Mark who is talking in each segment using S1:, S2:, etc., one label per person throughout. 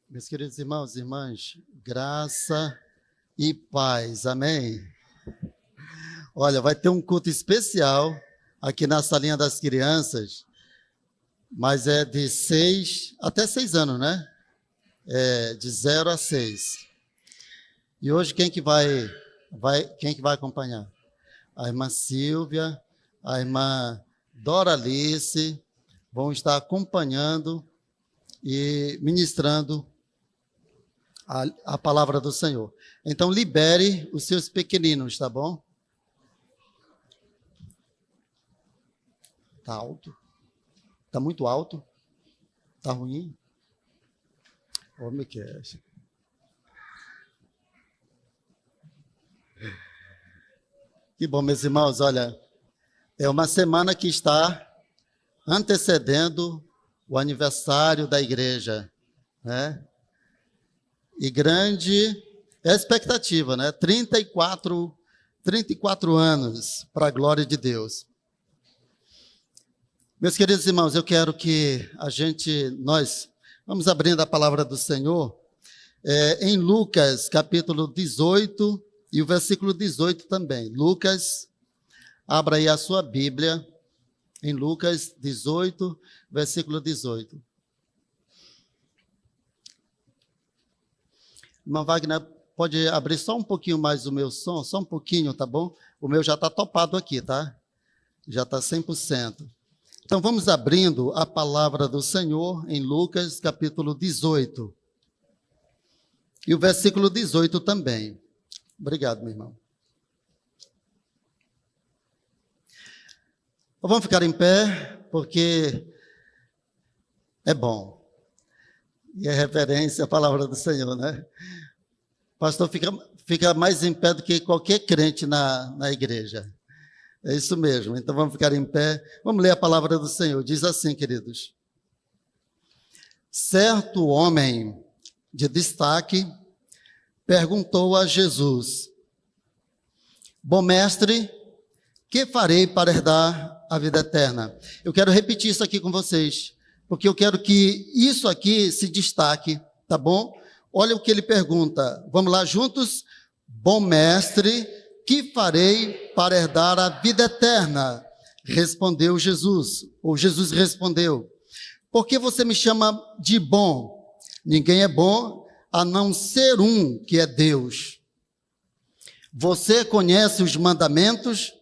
S1: Meus queridos irmãos e irmãs, graça e paz, amém? Olha, vai ter um culto especial aqui na salinha das crianças, mas é de 6 até 6 anos, né? É de 0 a 6. E hoje quem que vai acompanhar? A irmã Silvia, a irmã Doralice vão estar acompanhando e ministrando a palavra do Senhor. Então, libere os seus pequeninos, tá bom? Tá alto? Tá muito alto? Tá ruim? Ô, Miquel. Que bom, meus irmãos, olha, é uma semana que está antecedendo o aniversário da igreja, né? E grande é a expectativa, né? 34 anos para a glória de Deus. Meus queridos irmãos, eu quero que nós vamos abrindo a palavra do Senhor em Lucas, capítulo 18, e o versículo 18 também. Lucas, abra aí a sua Bíblia, em Lucas 18, versículo 18. Irmã Wagner, pode abrir só um pouquinho mais o meu som? Só um pouquinho, tá bom? O meu já está topado aqui, tá? Já está 100%. Então, vamos abrindo a palavra do Senhor em Lucas, capítulo 18. E o versículo 18 também. Obrigado, meu irmão. Vamos ficar em pé, porque é bom. E é referência à palavra do Senhor, né? Pastor fica mais em pé do que qualquer crente na igreja. É isso mesmo. Então vamos ficar em pé. Vamos ler a palavra do Senhor. Diz assim, queridos. Certo homem de destaque perguntou a Jesus: Bom mestre, que farei para herdar a vida eterna? Eu quero repetir isso aqui com vocês, porque eu quero que isso aqui se destaque, tá bom? Olha o que ele pergunta. Vamos lá juntos? Bom mestre, que farei para herdar a vida eterna? Respondeu Jesus, ou Jesus respondeu: Por que você me chama de bom? Ninguém é bom a não ser um, que é Deus. Você conhece os mandamentos?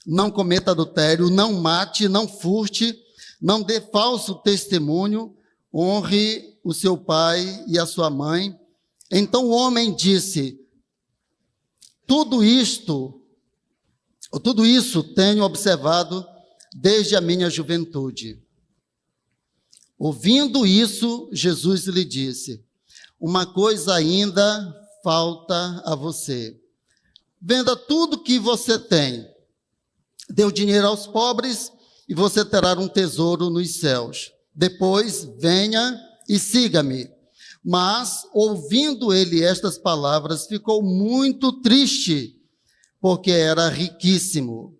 S1: Não cometa adultério, não mate, não furte, não dê falso testemunho, honre o seu pai e a sua mãe. Então o homem disse: Tudo isso tenho observado desde a minha juventude. Ouvindo isso, Jesus lhe disse: Uma coisa ainda falta a você. Venda tudo que você tem, dê o dinheiro aos pobres e você terá um tesouro nos céus. Depois venha e siga-me. Mas, ouvindo ele estas palavras, ficou muito triste, porque era riquíssimo.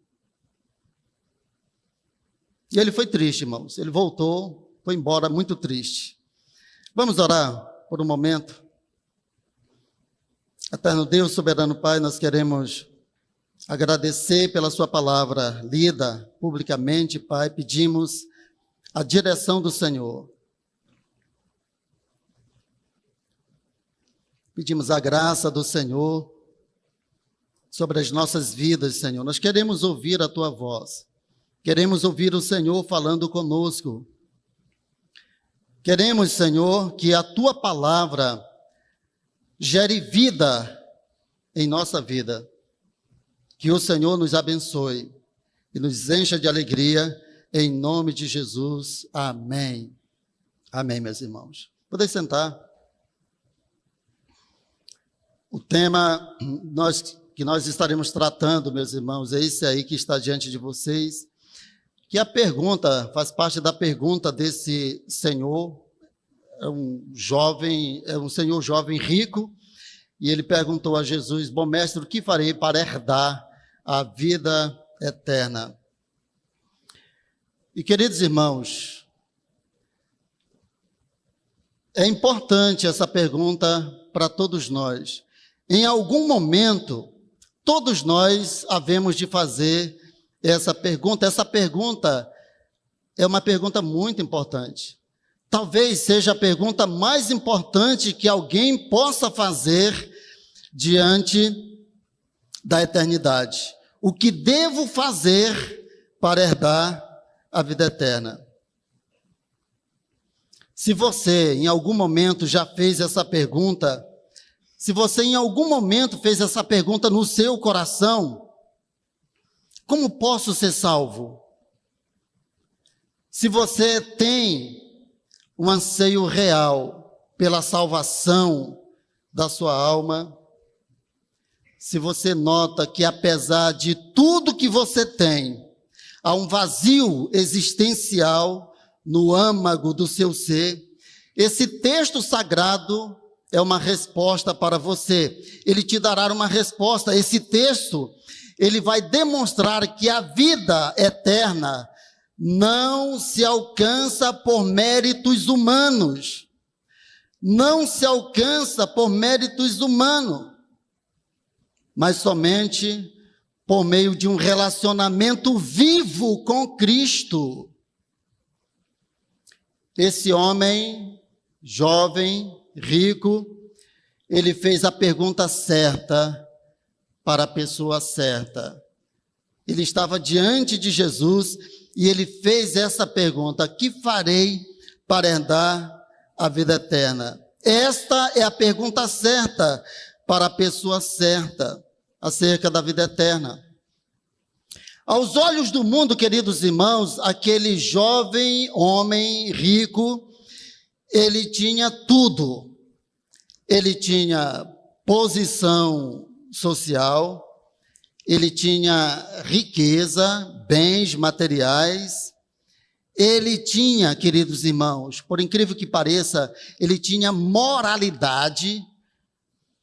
S1: E ele foi triste, irmãos. Ele voltou, foi embora muito triste. Vamos orar por um momento. Eterno Deus, soberano Pai, nós queremos agradecer pela sua palavra lida publicamente, Pai. Pedimos a direção do Senhor. Pedimos a graça do Senhor sobre as nossas vidas, Senhor. Nós queremos ouvir a Tua voz. Queremos ouvir o Senhor falando conosco. Queremos, Senhor, que a Tua palavra gere vida em nossa vida. Que o Senhor nos abençoe e nos encha de alegria, em nome de Jesus. Amém. Amém, meus irmãos. Podem sentar. O tema que nós estaremos tratando, meus irmãos, é esse aí que está diante de vocês, que a pergunta, faz parte da pergunta desse senhor, é um senhor jovem rico, e ele perguntou a Jesus: Bom mestre, o que farei para herdar a vida eterna? E, queridos irmãos, É importante essa pergunta para todos nós. Em algum momento, todos nós havemos de fazer essa pergunta. Essa pergunta é uma pergunta muito importante. Talvez seja a pergunta mais importante que alguém possa fazer diante da eternidade. O que devo fazer para herdar a vida eterna? Se você em algum momento já fez essa pergunta, se você em algum momento fez essa pergunta no seu coração, como posso ser salvo? Se você tem um anseio real pela salvação da sua alma, se você nota que apesar de tudo que você tem, há um vazio existencial no âmago do seu ser, esse texto sagrado é uma resposta para você. Ele te dará uma resposta. Esse texto, ele vai demonstrar que a vida eterna não se alcança por méritos humanos. Não se alcança por méritos humanos, mas somente por meio de um relacionamento vivo com Cristo. Esse homem, jovem, rico, ele fez a pergunta certa para a pessoa certa. Ele estava diante de Jesus e ele fez essa pergunta: que farei para herdar a vida eterna? Esta é a pergunta certa para a pessoa certa acerca da vida eterna. Aos olhos do mundo, queridos irmãos, aquele jovem homem rico, ele tinha tudo. Ele tinha posição social, ele tinha riqueza, bens materiais, ele tinha, queridos irmãos, por incrível que pareça, ele tinha moralidade,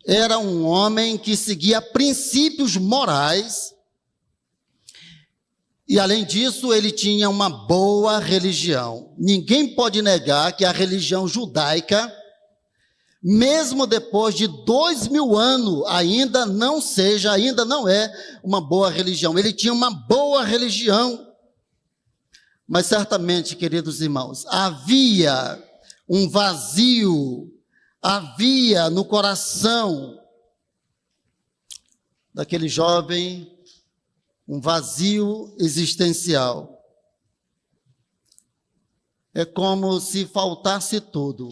S1: era um homem que seguia princípios morais, e além disso, ele tinha uma boa religião. Ninguém pode negar que a religião judaica, mesmo depois de 2000 anos, ainda não é uma boa religião. Ele tinha uma boa religião. Mas certamente, queridos irmãos, havia um vazio, havia no coração daquele jovem um vazio existencial. É como se faltasse tudo.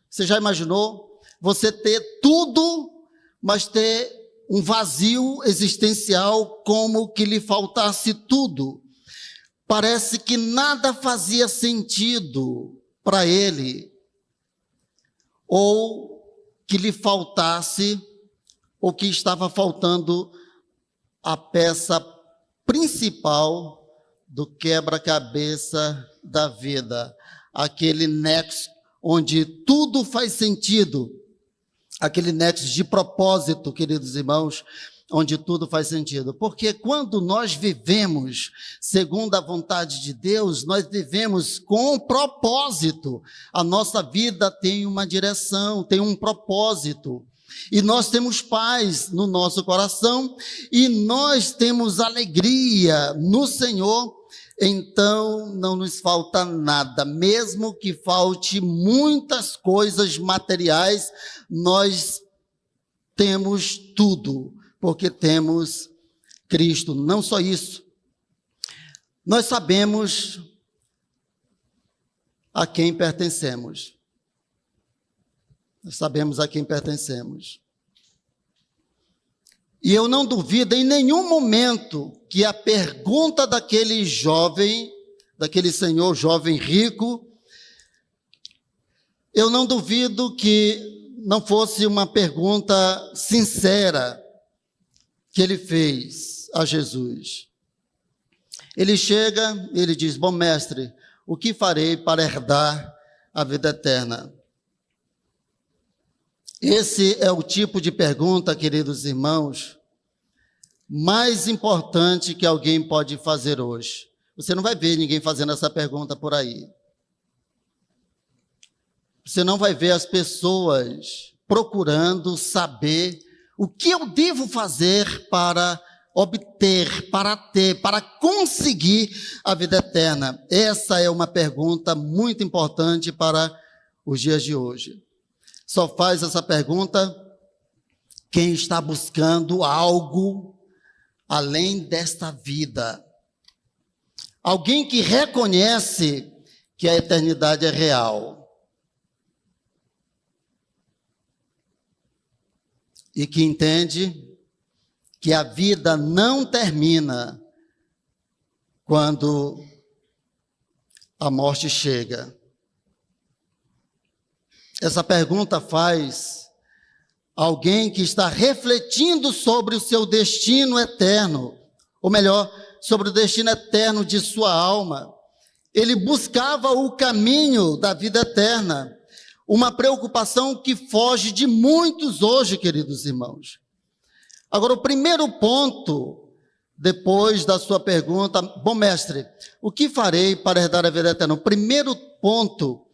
S1: Você já imaginou? Você ter tudo, mas ter um vazio existencial, como que lhe faltasse tudo. Parece que nada fazia sentido para ele, ou que lhe faltasse, ou que estava faltando a peça principal do quebra-cabeça da vida, aquele nexo onde tudo faz sentido, aquele nexo de propósito, queridos irmãos, onde tudo faz sentido. Porque quando nós vivemos segundo a vontade de Deus, nós vivemos com propósito. A nossa vida tem uma direção, tem um propósito. E nós temos paz no nosso coração, e nós temos alegria no Senhor, então não nos falta nada, mesmo que falte muitas coisas materiais, nós temos tudo, porque temos Cristo. Não só isso, nós sabemos a quem pertencemos. Nós sabemos a quem pertencemos. E eu não duvido em nenhum momento que a pergunta daquele jovem, daquele senhor jovem rico, eu não duvido que não fosse uma pergunta sincera que ele fez a Jesus. Ele chega e ele diz: bom mestre, o que farei para herdar a vida eterna? Esse é o tipo de pergunta, queridos irmãos, mais importante que alguém pode fazer hoje. Você não vai ver ninguém fazendo essa pergunta por aí. você não vai ver as pessoas procurando saber o que eu devo fazer para obter, para ter, para conseguir a vida eterna. Essa é uma pergunta muito importante para os dias de hoje. Só faz essa pergunta quem está buscando algo além desta vida. Alguém que reconhece que a eternidade é real. E que entende que a vida não termina quando a morte chega. Essa pergunta faz alguém que está refletindo sobre o seu destino eterno, ou melhor, sobre o destino eterno de sua alma. Ele buscava o caminho da vida eterna. Uma preocupação que foge de muitos hoje, queridos irmãos. Agora, o primeiro ponto, depois da sua pergunta, bom mestre, o que farei para herdar a vida eterna? O primeiro ponto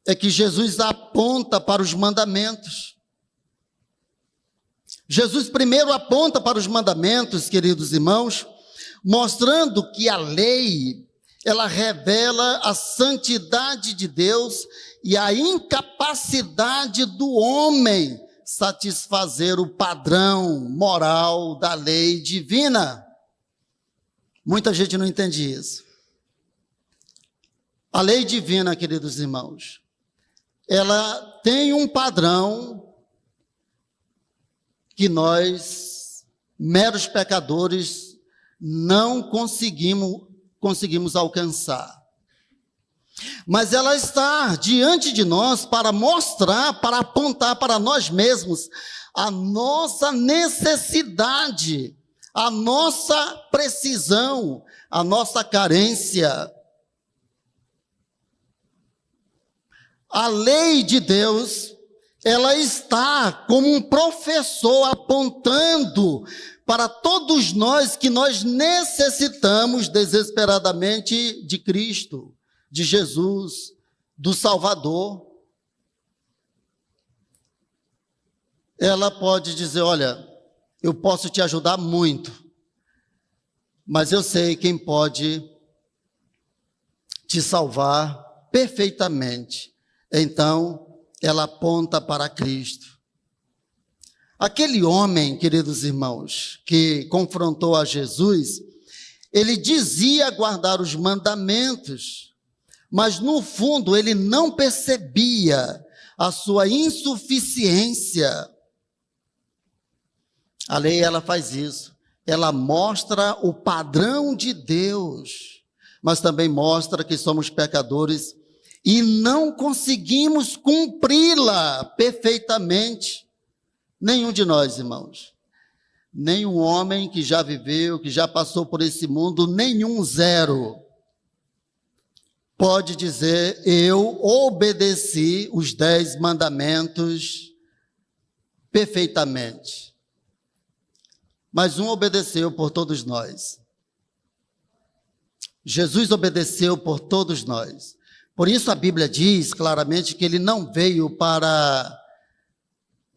S1: é que Jesus aponta para os mandamentos. Jesus primeiro aponta para os mandamentos, queridos irmãos, mostrando que a lei, ela revela a santidade de Deus e a incapacidade do homem satisfazer o padrão moral da lei divina. Muita gente não entende isso. A lei divina, queridos irmãos, ela tem um padrão que nós, meros pecadores, não conseguimos alcançar. Mas ela está diante de nós para mostrar, para apontar para nós mesmos a nossa necessidade, a nossa precisão, a nossa carência. A lei de Deus, ela está como um professor apontando para todos nós que nós necessitamos desesperadamente de Cristo, de Jesus, do Salvador. Ela pode dizer, olha, eu posso te ajudar muito, mas eu sei quem pode te salvar perfeitamente. Então, ela aponta para Cristo. Aquele homem, queridos irmãos, que confrontou a Jesus, ele dizia guardar os mandamentos, mas no fundo ele não percebia a sua insuficiência. A lei, ela faz isso. Ela mostra o padrão de Deus, mas também mostra que somos pecadores e não conseguimos cumpri-la perfeitamente. Nenhum de nós, irmãos. Nenhum homem que já viveu, que já passou por esse mundo, nenhum zero, pode dizer, eu obedeci os 10 mandamentos perfeitamente. Mas um obedeceu por todos nós. Jesus obedeceu por todos nós. Por isso a Bíblia diz claramente que ele não veio para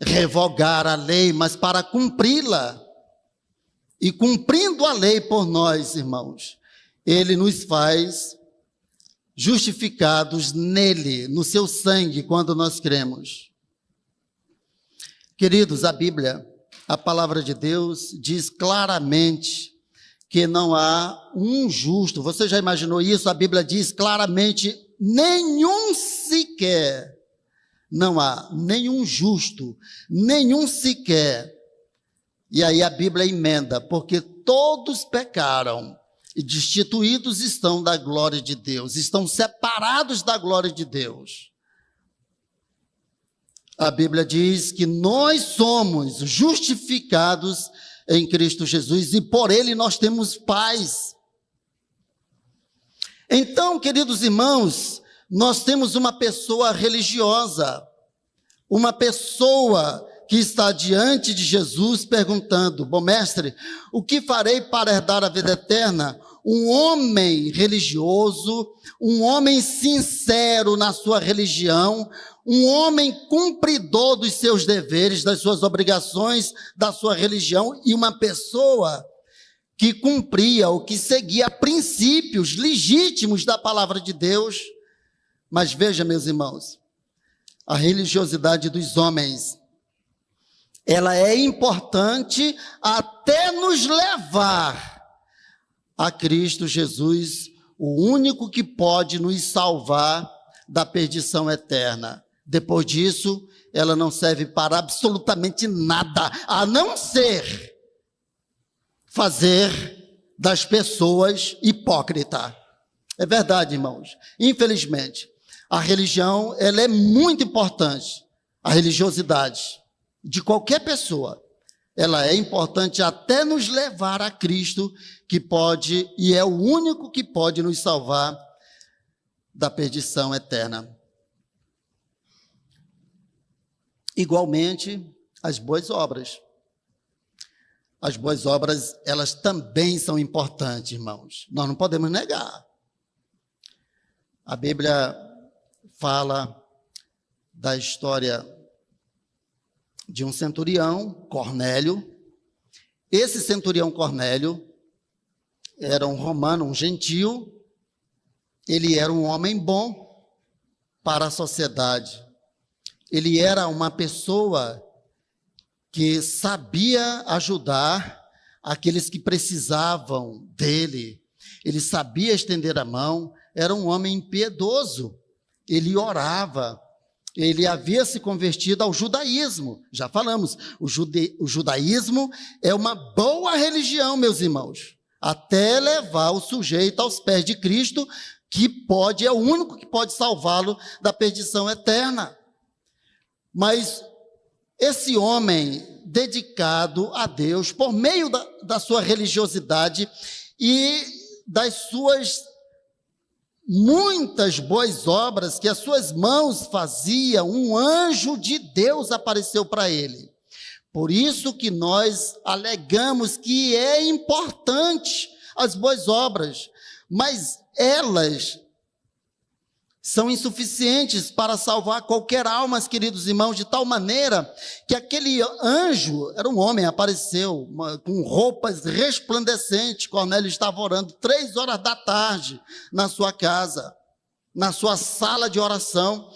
S1: revogar a lei, mas para cumpri-la. E cumprindo a lei por nós, irmãos, ele nos faz justificados nele, no seu sangue, quando nós cremos. Queridos, a Bíblia, a palavra de Deus, diz claramente que não há um justo. Você já imaginou isso? A Bíblia diz claramente, nenhum sequer. Não há nenhum justo, nenhum sequer. E aí a Bíblia emenda, porque todos pecaram e destituídos estão da glória de Deus, estão separados da glória de Deus. A Bíblia diz que nós somos justificados em Cristo Jesus e por ele nós temos paz. Então, queridos irmãos, nós temos uma pessoa religiosa, uma pessoa que está diante de Jesus perguntando, bom mestre, o que farei para herdar a vida eterna? Um homem religioso, um homem sincero na sua religião, um homem cumpridor dos seus deveres, das suas obrigações, da sua religião, e uma pessoa que cumpria ou que seguia princípios legítimos da palavra de Deus. Mas veja, meus irmãos, a religiosidade dos homens, ela é importante até nos levar a Cristo Jesus, o único que pode nos salvar da perdição eterna. Depois disso, ela não serve para absolutamente nada, a não ser fazer das pessoas hipócritas. É verdade, irmãos. Infelizmente, a religião, ela é muito importante. A religiosidade de qualquer pessoa, ela é importante até nos levar a Cristo, que pode, e é o único que pode nos salvar da perdição eterna. Igualmente, as boas obras. As boas obras, elas também são importantes, irmãos. Nós não podemos negar. A Bíblia fala da história de um centurião, Cornélio. Esse centurião Cornélio era um romano, um gentil. Ele era um homem bom para a sociedade. Ele era uma pessoa que sabia ajudar aqueles que precisavam dele. Ele sabia estender a mão, era um homem piedoso. Ele orava, ele havia se convertido ao judaísmo. Já falamos, o judaísmo é uma boa religião, meus irmãos, até levar o sujeito aos pés de Cristo, que é o único que pode salvá-lo da perdição eterna. Mas esse homem dedicado a Deus, por meio da sua religiosidade e das suas muitas boas obras que as suas mãos faziam, um anjo de Deus apareceu para ele. Por isso que nós alegamos que é importante as boas obras, mas elas são insuficientes para salvar qualquer alma, queridos irmãos, de tal maneira que aquele anjo, era um homem, apareceu com roupas resplandecentes. Cornélio estava orando 3 horas da tarde na sua casa, na sua sala de oração,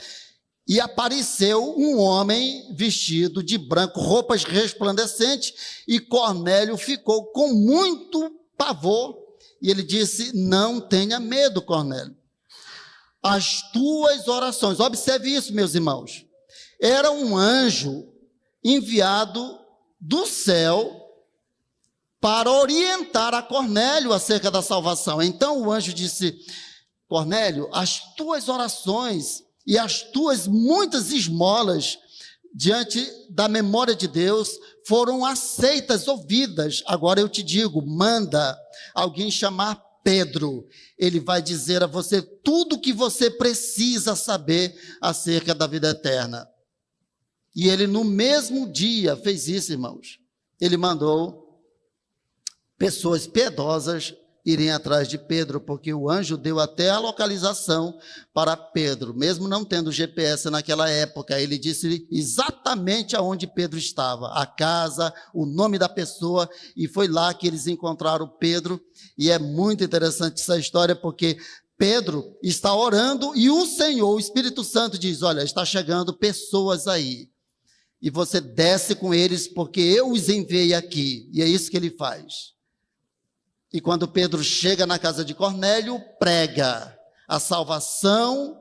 S1: e apareceu um homem vestido de branco, roupas resplandecentes, e Cornélio ficou com muito pavor, e ele disse: não tenha medo, Cornélio. As tuas orações, observe isso, meus irmãos, era um anjo enviado do céu para orientar a Cornélio acerca da salvação. Então o anjo disse: Cornélio, as tuas orações e as tuas muitas esmolas diante da memória de Deus foram aceitas, ouvidas. Agora eu te digo, manda alguém chamar Pedro, ele vai dizer a você tudo o que você precisa saber acerca da vida eterna. E ele no mesmo dia fez isso, irmãos. Ele mandou pessoas piedosas irem atrás de Pedro, porque o anjo deu até a localização para Pedro, mesmo não tendo GPS naquela época. Ele disse exatamente aonde Pedro estava, a casa, o nome da pessoa, e foi lá que eles encontraram Pedro. E é muito interessante essa história, porque Pedro está orando e o Senhor, o Espírito Santo, diz: olha, está chegando pessoas aí, e você desce com eles, porque eu os enviei aqui. E é isso que ele faz. E quando Pedro chega na casa de Cornélio, prega a salvação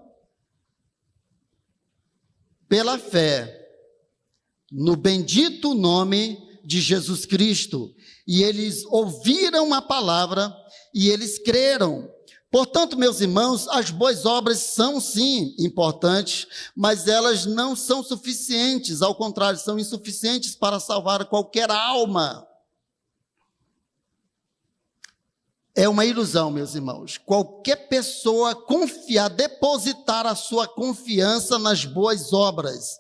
S1: pela fé no bendito nome de Jesus Cristo. E eles ouviram a palavra e eles creram. Portanto, meus irmãos, as boas obras são sim importantes, mas elas não são suficientes, ao contrário, são insuficientes para salvar qualquer alma. É uma ilusão, meus irmãos. Qualquer pessoa confiar, depositar a sua confiança nas boas obras.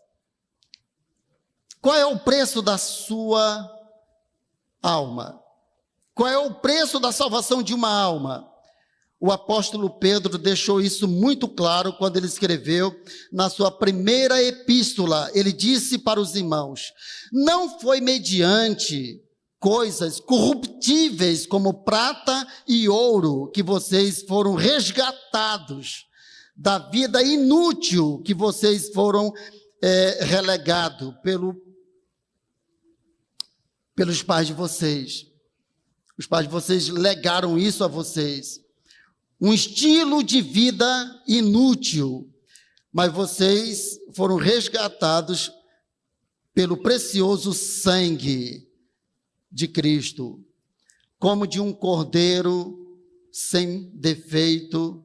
S1: Qual é o preço da sua alma? Qual é o preço da salvação de uma alma? O apóstolo Pedro deixou isso muito claro quando ele escreveu na sua primeira epístola. Ele disse para os irmãos: não foi mediante coisas corruptíveis como prata e ouro que vocês foram resgatados da vida inútil que vocês foram relegados pelos pais de vocês. Os pais de vocês legaram isso a vocês. Um estilo de vida inútil, mas vocês foram resgatados pelo precioso sangue de Cristo, como de um cordeiro sem defeito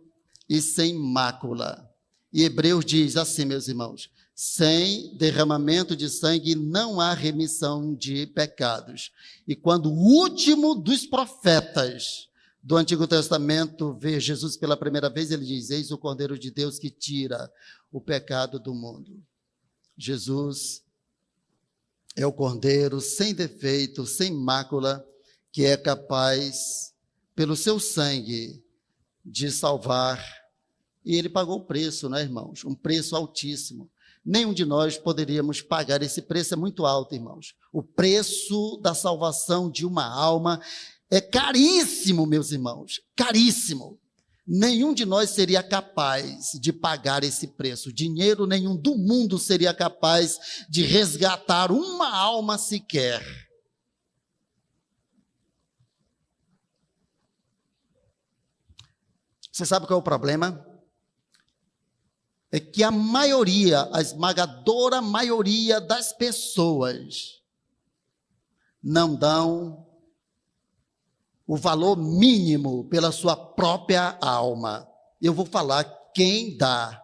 S1: e sem mácula. E Hebreus diz assim, meus irmãos: sem derramamento de sangue não há remissão de pecados. E quando o último dos profetas do Antigo Testamento vê Jesus pela primeira vez, ele diz: eis o Cordeiro de Deus que tira o pecado do mundo. Jesus é o Cordeiro sem defeito, sem mácula, que é capaz, pelo seu sangue, de salvar. E ele pagou o preço, né, irmãos? Um preço altíssimo. Nenhum de nós poderíamos pagar esse preço, é muito alto, irmãos. O preço da salvação de uma alma é caríssimo, meus irmãos, caríssimo. Nenhum de nós seria capaz de pagar esse preço. Dinheiro nenhum do mundo seria capaz de resgatar uma alma sequer. Você sabe qual é o problema? É que a esmagadora maioria das pessoas não dão o valor mínimo pela sua própria alma. Eu vou falar quem dá.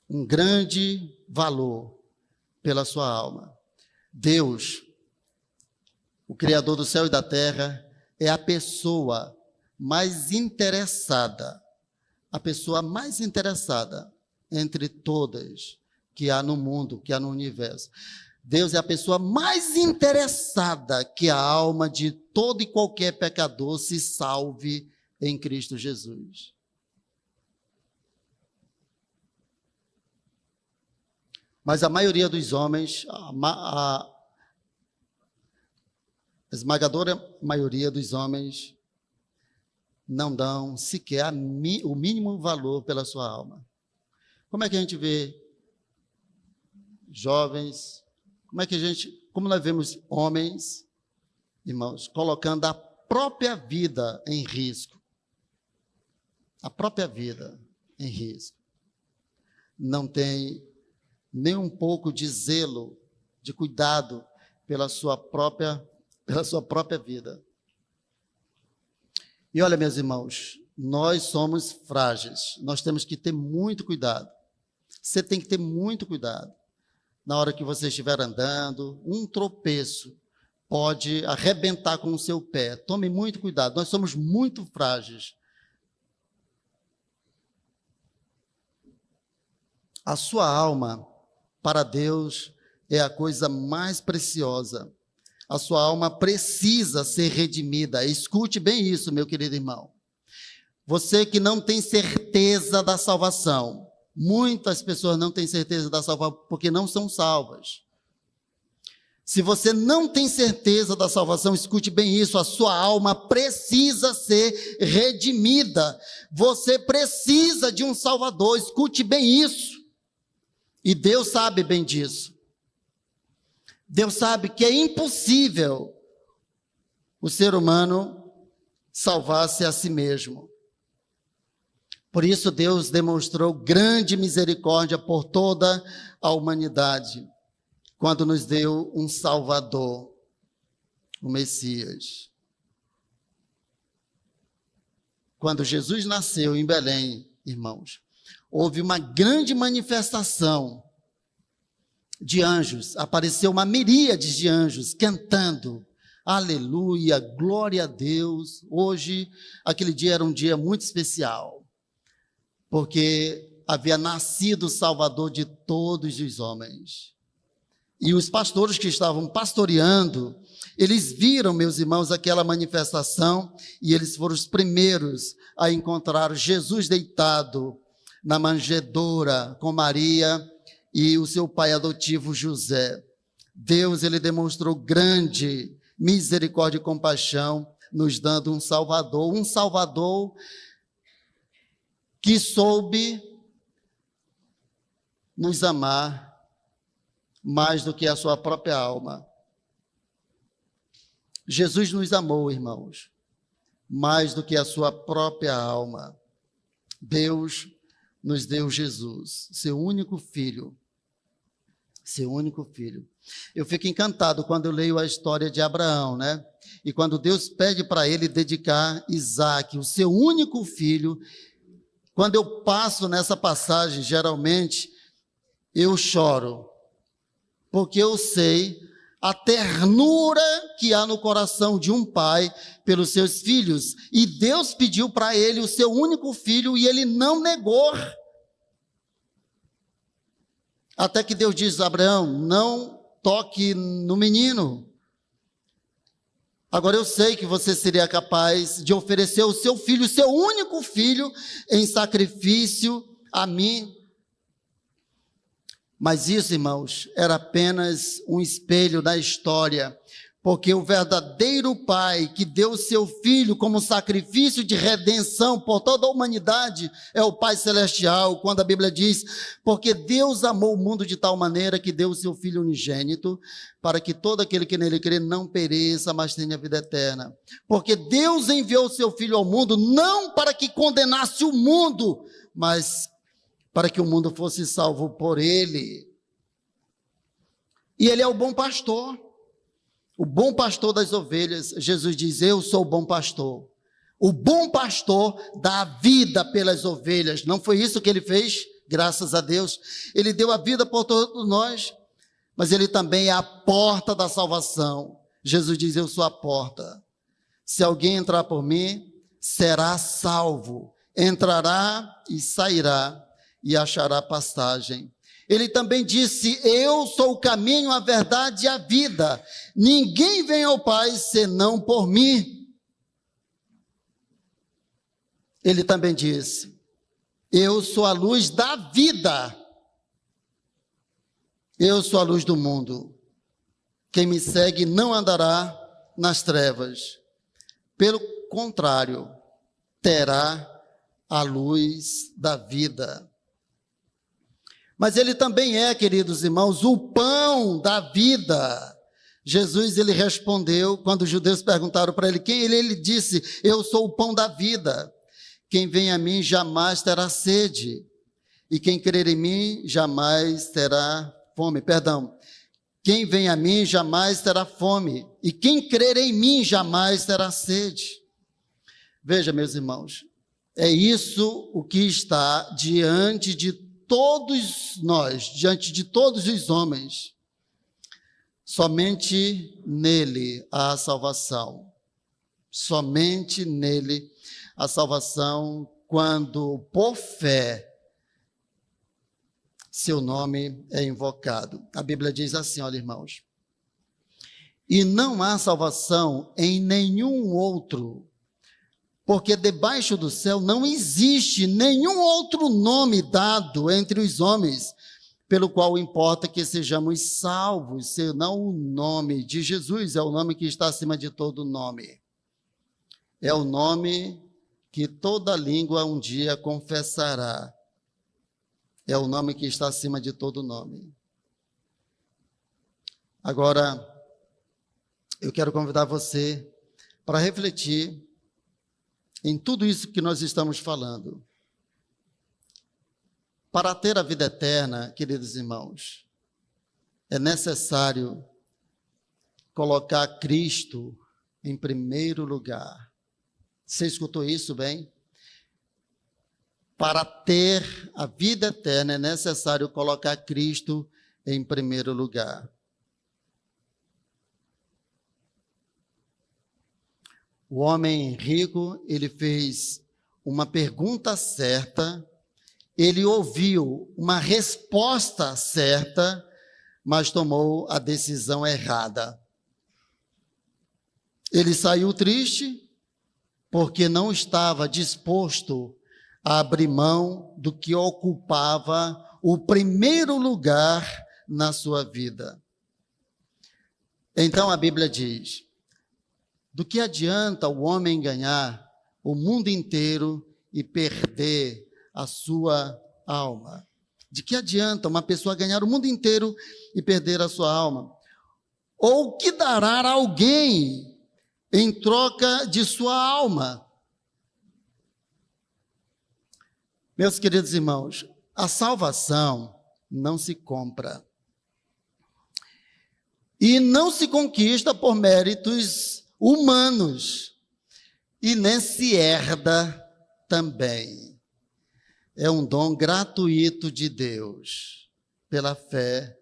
S1: Um grande valor pela sua alma. Deus, o Criador do céu e da terra, é a pessoa mais interessada, entre todas que há no mundo, que há no universo. Deus é a pessoa mais interessada que a alma de todo e qualquer pecador se salve em Cristo Jesus. Mas a maioria dos homens, a esmagadora maioria dos homens, não dão sequer o mínimo valor pela sua alma. Como é que a gente vê jovens, como nós vemos homens, irmãos, colocando a própria vida em risco. A própria vida em risco. Não tem nem um pouco de zelo, de cuidado pela sua própria vida. E olha, meus irmãos, nós somos frágeis, nós temos que ter muito cuidado. Você tem que ter muito cuidado. Na hora que você estiver andando, um tropeço pode arrebentar com o seu pé. Tome muito cuidado, nós somos muito frágeis. A sua alma, para Deus, é a coisa mais preciosa. A sua alma precisa ser redimida. Escute bem isso, meu querido irmão. Você que não tem certeza da salvação, muitas pessoas não têm certeza da salvação porque não são salvas. Se você não tem certeza da salvação, escute bem isso, a sua alma precisa ser redimida. Você precisa de um Salvador, escute bem isso. E Deus sabe bem disso. Deus sabe que é impossível o ser humano salvar-se a si mesmo. Por isso Deus demonstrou grande misericórdia por toda a humanidade, quando nos deu um Salvador, o Messias. Quando Jesus nasceu em Belém, irmãos, houve uma grande manifestação de anjos, apareceu uma miríade de anjos cantando, aleluia, glória a Deus. Hoje, aquele dia era um dia muito especial, porque havia nascido o Salvador de todos os homens. E os pastores que estavam pastoreando, eles viram, meus irmãos, aquela manifestação, e eles foram os primeiros a encontrar Jesus deitado na manjedoura com Maria e o seu pai adotivo José. Deus, ele demonstrou grande misericórdia e compaixão, nos dando um Salvador que soube nos amar mais do que a sua própria alma. Jesus nos amou, irmãos, mais do que a sua própria alma. Deus nos deu Jesus, seu único filho. Seu único filho. Eu fico encantado quando eu leio a história de Abraão, né? E quando Deus pede para ele dedicar Isaque, o seu único filho. Quando eu passo nessa passagem, geralmente, eu choro, porque eu sei a ternura que há no coração de um pai pelos seus filhos. E Deus pediu para ele o seu único filho e ele não negou. Até que Deus diz a Abraão: não toque no menino. Agora eu sei que você seria capaz de oferecer o seu filho, o seu único filho, em sacrifício a mim. Mas isso, irmãos, era apenas um espelho da história, porque o verdadeiro Pai que deu o seu Filho como sacrifício de redenção por toda a humanidade é o Pai Celestial, quando a Bíblia diz: porque Deus amou o mundo de tal maneira que deu o seu Filho unigênito, para que todo aquele que nele crê não pereça, mas tenha vida eterna. Porque Deus enviou o seu Filho ao mundo, não para que condenasse o mundo, mas para que o mundo fosse salvo por ele. E ele é o bom pastor. O bom pastor das ovelhas. Jesus diz: eu sou o bom pastor. O bom pastor dá a vida pelas ovelhas. Não foi isso que ele fez? Graças a Deus. Ele deu a vida por todos nós. Mas ele também é a porta da salvação. Jesus diz: eu sou a porta. Se alguém entrar por mim, será salvo. Entrará e sairá e achará pastagem. Ele também disse: eu sou o caminho, a verdade e a vida. Ninguém vem ao Pai senão por mim. Ele também disse: eu sou a luz da vida. Eu sou a luz do mundo. Quem me segue não andará nas trevas. Pelo contrário, terá a luz da vida. Mas ele também é, queridos irmãos, o pão da vida. Jesus, ele respondeu, quando os judeus perguntaram para ele quem ele disse: eu sou o pão da vida. Quem vem a mim jamais terá sede, e quem crer em mim jamais terá fome. Quem vem a mim jamais terá fome, e quem crer em mim jamais terá sede. Veja, meus irmãos, é isso o que está diante de todos nós, diante de todos os homens. Somente nele há a salvação. Somente nele a salvação, quando por fé seu nome é invocado. A Bíblia diz assim, olha, irmãos: e não há salvação em nenhum outro, porque debaixo do céu não existe nenhum outro nome dado entre os homens, pelo qual importa que sejamos salvos, senão o nome de Jesus. É o nome que está acima de todo nome. É o nome que toda língua um dia confessará. É o nome que está acima de todo nome. Agora, eu quero convidar você para refletir em tudo isso que nós estamos falando. Para ter a vida eterna, queridos irmãos, é necessário colocar Cristo em primeiro lugar. Você escutou isso bem? Para ter a vida eterna é necessário colocar Cristo em primeiro lugar. O homem rico, ele fez uma pergunta certa, ele ouviu uma resposta certa, mas tomou a decisão errada. Ele saiu triste porque não estava disposto a abrir mão do que ocupava o primeiro lugar na sua vida. Então a Bíblia diz: do que adianta o homem ganhar o mundo inteiro e perder a sua alma? De que adianta uma pessoa ganhar o mundo inteiro e perder a sua alma? Ou o que dará a alguém em troca de sua alma? Meus queridos irmãos, a salvação não se compra e não se conquista por méritos humanos e nem se herda também. É um dom gratuito de Deus pela fé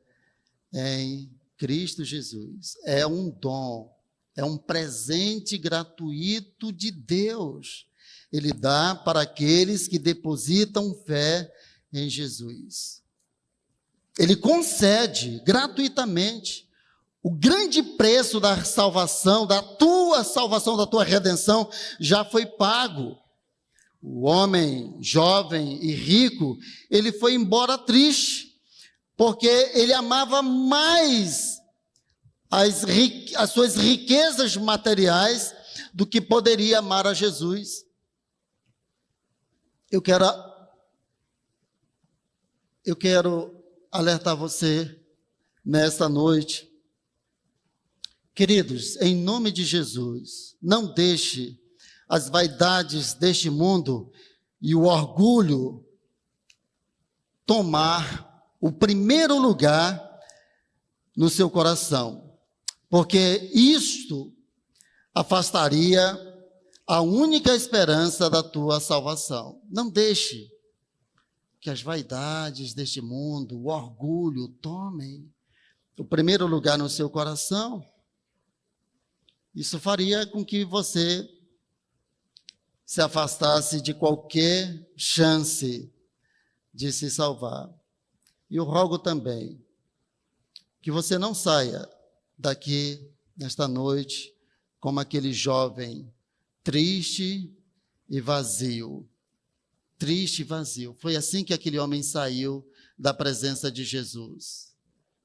S1: em Cristo Jesus. É um dom, é um presente gratuito de Deus. Ele dá para aqueles que depositam fé em Jesus. Ele concede gratuitamente. O grande preço da salvação, da tua redenção, já foi pago. O homem jovem e rico, ele foi embora triste, porque ele amava mais as suas riquezas materiais do que poderia amar a Jesus. Eu quero alertar você nesta noite. Queridos, em nome de Jesus, não deixe as vaidades deste mundo e o orgulho tomar o primeiro lugar no seu coração, porque isto afastaria a única esperança da tua salvação. Não deixe que as vaidades deste mundo, o orgulho, tomem o primeiro lugar no seu coração. Isso faria com que você se afastasse de qualquer chance de se salvar. E eu rogo também que você não saia daqui nesta noite como aquele jovem triste e vazio. Triste e vazio. Foi assim que aquele homem saiu da presença de Jesus.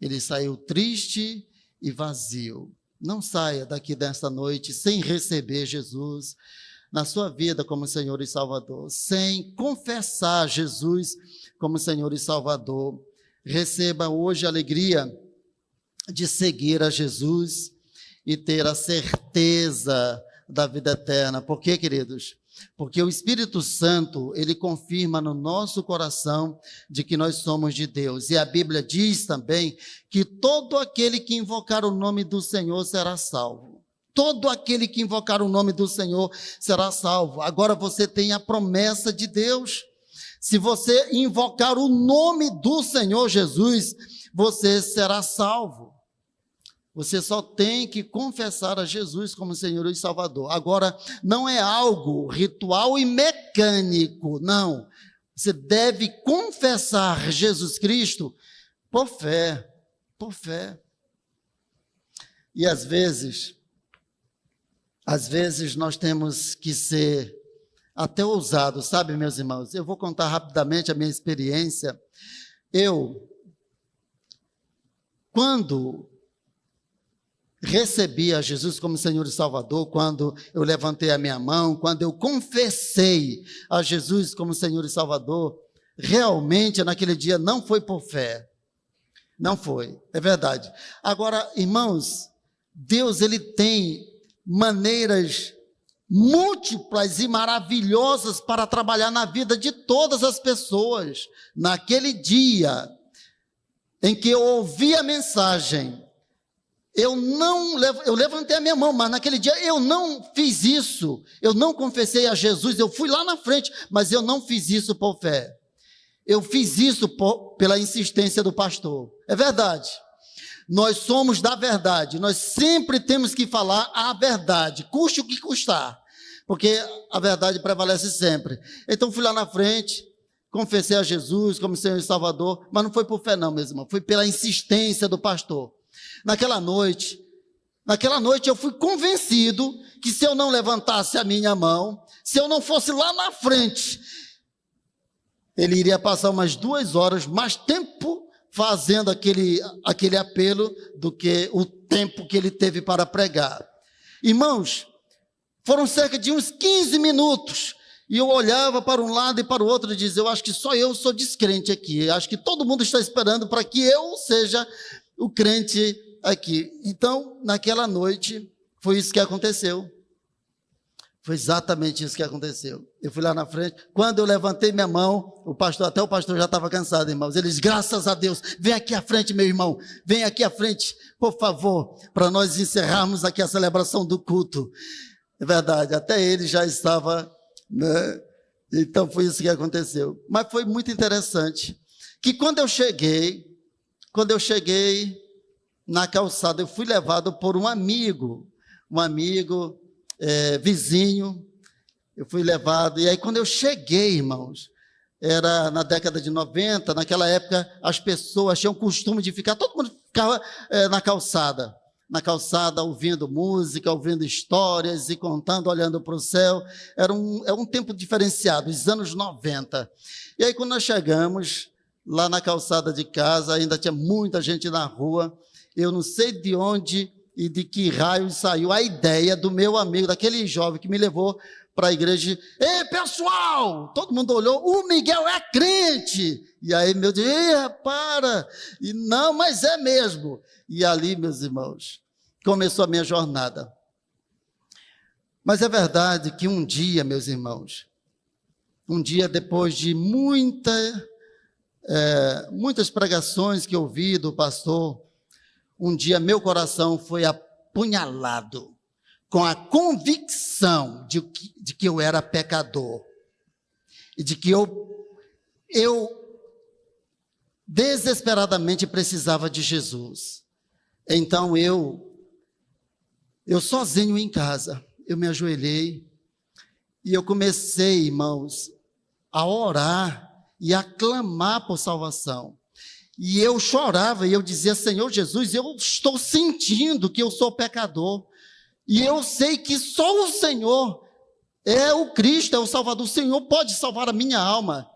S1: Ele saiu triste e vazio. Não saia daqui desta noite sem receber Jesus na sua vida como Senhor e Salvador, sem confessar Jesus como Senhor e Salvador. Receba hoje a alegria de seguir a Jesus e ter a certeza da vida eterna. Por quê, queridos? Porque o Espírito Santo, ele confirma no nosso coração de que nós somos de Deus. E a Bíblia diz também que todo aquele que invocar o nome do Senhor será salvo. Todo aquele que invocar o nome do Senhor será salvo. Agora você tem a promessa de Deus. Se você invocar o nome do Senhor Jesus, você será salvo. Você só tem que confessar a Jesus como Senhor e Salvador. Agora, não é algo ritual e mecânico, não. Você deve confessar Jesus Cristo por fé, por fé. E às vezes nós temos que ser até ousados, sabe, meus irmãos? Eu vou contar rapidamente a minha experiência. Quando recebi a Jesus como Senhor e Salvador, quando eu levantei a minha mão, quando eu confessei a Jesus como Senhor e Salvador, realmente naquele dia não foi por fé. Não foi, é verdade. Agora, irmãos, Deus, ele tem maneiras múltiplas e maravilhosas para trabalhar na vida de todas as pessoas. Naquele dia em que eu ouvi a mensagem, eu levantei a minha mão, mas naquele dia eu não fiz isso, eu não confessei a Jesus, eu fui lá na frente, mas eu não fiz isso por fé. Eu fiz isso pela insistência do pastor. É verdade. Nós somos da verdade, nós sempre temos que falar a verdade, custe o que custar, porque a verdade prevalece sempre. Então fui lá na frente, confessei a Jesus como Senhor e Salvador, mas não foi por fé não, meus irmãos, foi pela insistência do pastor. Naquela noite eu fui convencido que se eu não levantasse a minha mão, se eu não fosse lá na frente, ele iria passar umas 2 horas, mais tempo fazendo aquele apelo do que o tempo que ele teve para pregar. Irmãos, foram cerca de uns 15 minutos, e eu olhava para um lado e para o outro e dizia, eu acho que só eu sou descrente aqui, acho que todo mundo está esperando para que eu seja o crente aqui. Então, naquela noite, foi isso que aconteceu. Foi exatamente isso que aconteceu. Eu fui lá na frente, quando eu levantei minha mão, até o pastor já estava cansado, irmãos. Ele disse, graças a Deus, vem aqui à frente, meu irmão, vem aqui à frente, por favor, para nós encerrarmos aqui a celebração do culto. É verdade, até ele já estava, né? Então foi isso que aconteceu. Mas foi muito interessante, que quando eu cheguei na calçada, eu fui levado por um amigo, vizinho, eu fui levado, e aí quando eu cheguei, irmãos, era na década de 90, naquela época as pessoas tinham o costume de ficar, todo mundo ficava na calçada, ouvindo música, ouvindo histórias e contando, olhando para o céu. Era um tempo diferenciado, os anos 90. E aí quando nós chegamos lá na calçada de casa, ainda tinha muita gente na rua, eu não sei de onde e de que raio saiu a ideia do meu amigo, daquele jovem que me levou para a igreja. Ei, pessoal! Todo mundo olhou, o Miguel é crente! E aí, meu Deus, para! E não, mas é mesmo. E ali, meus irmãos, começou a minha jornada. Mas é verdade que um dia, meus irmãos, depois de muitas pregações que eu ouvi do pastor, um dia meu coração foi apunhalado com a convicção de que eu era pecador e de que eu desesperadamente precisava de Jesus. Então eu sozinho em casa, eu me ajoelhei e eu comecei, irmãos, a orar e a clamar por salvação. E eu chorava e eu dizia, Senhor Jesus, eu estou sentindo que eu sou pecador. E eu sei que só o Senhor é o Cristo, é o Salvador. O Senhor pode salvar a minha alma.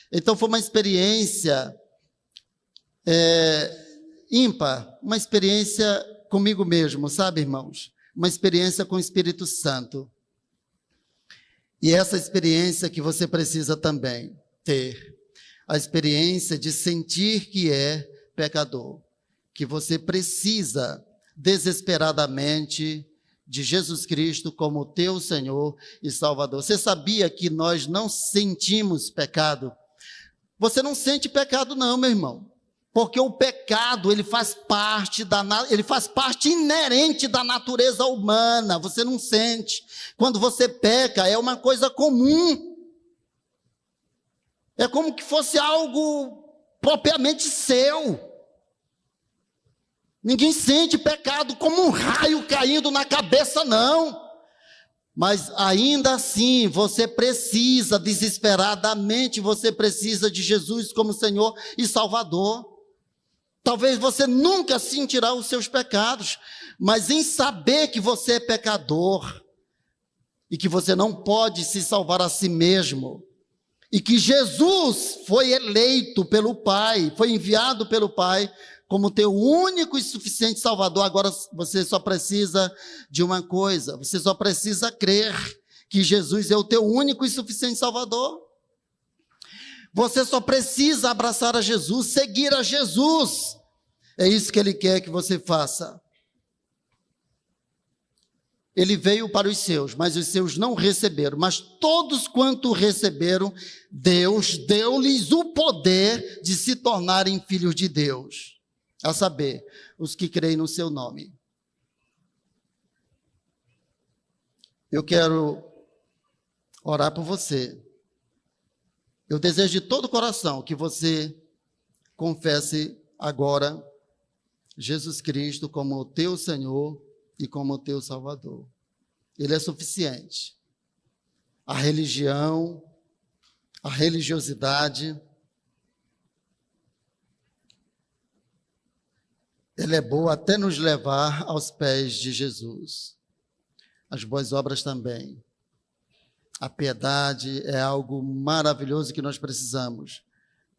S1: Então foi uma experiência ímpar, uma experiência comigo mesmo, sabe, irmãos? Uma experiência com o Espírito Santo. E essa experiência que você precisa também ter. A experiência de sentir que é pecador, que você precisa desesperadamente de Jesus Cristo como teu Senhor e Salvador. Você sabia que nós não sentimos pecado? Você não sente pecado não, meu irmão, porque o pecado, ele faz parte inerente da natureza humana, você não sente. Quando você peca, é uma coisa comum. É como que fosse algo propriamente seu. Ninguém sente pecado como um raio caindo na cabeça, não. Mas ainda assim, você precisa, desesperadamente, você precisa de Jesus como Senhor e Salvador. Talvez você nunca sentirá os seus pecados, mas em saber que você é pecador, e que você não pode se salvar a si mesmo, e que Jesus foi eleito pelo Pai, foi enviado pelo Pai como teu único e suficiente Salvador. Agora você só precisa de uma coisa, você só precisa crer que Jesus é o teu único e suficiente Salvador. Você só precisa abraçar a Jesus, seguir a Jesus. É isso que Ele quer que você faça. Ele veio para os seus, mas os seus não receberam. Mas todos quanto receberam, Deus deu-lhes o poder de se tornarem filhos de Deus. A saber, os que creem no seu nome. Eu quero orar por você. Eu desejo de todo o coração que você confesse agora Jesus Cristo como o teu Senhor e como o teu Salvador. Ele é suficiente. A religião, a religiosidade, ela é boa até nos levar aos pés de Jesus. As boas obras também. A piedade é algo maravilhoso que nós precisamos.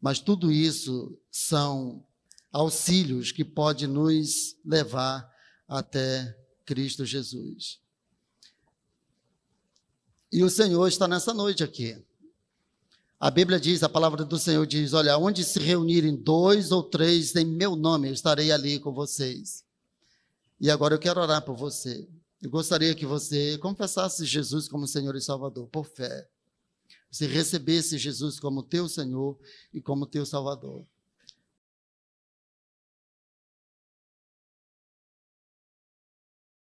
S1: Mas tudo isso são auxílios que podem nos levar até Cristo Jesus. E o Senhor está nessa noite aqui. A Bíblia diz, a palavra do Senhor diz, olha, onde se reunirem 2 ou 3 em meu nome, eu estarei ali com vocês. E agora eu quero orar por você. Eu gostaria que você confessasse Jesus como Senhor e Salvador, por fé. Você recebesse Jesus como teu Senhor e como teu Salvador.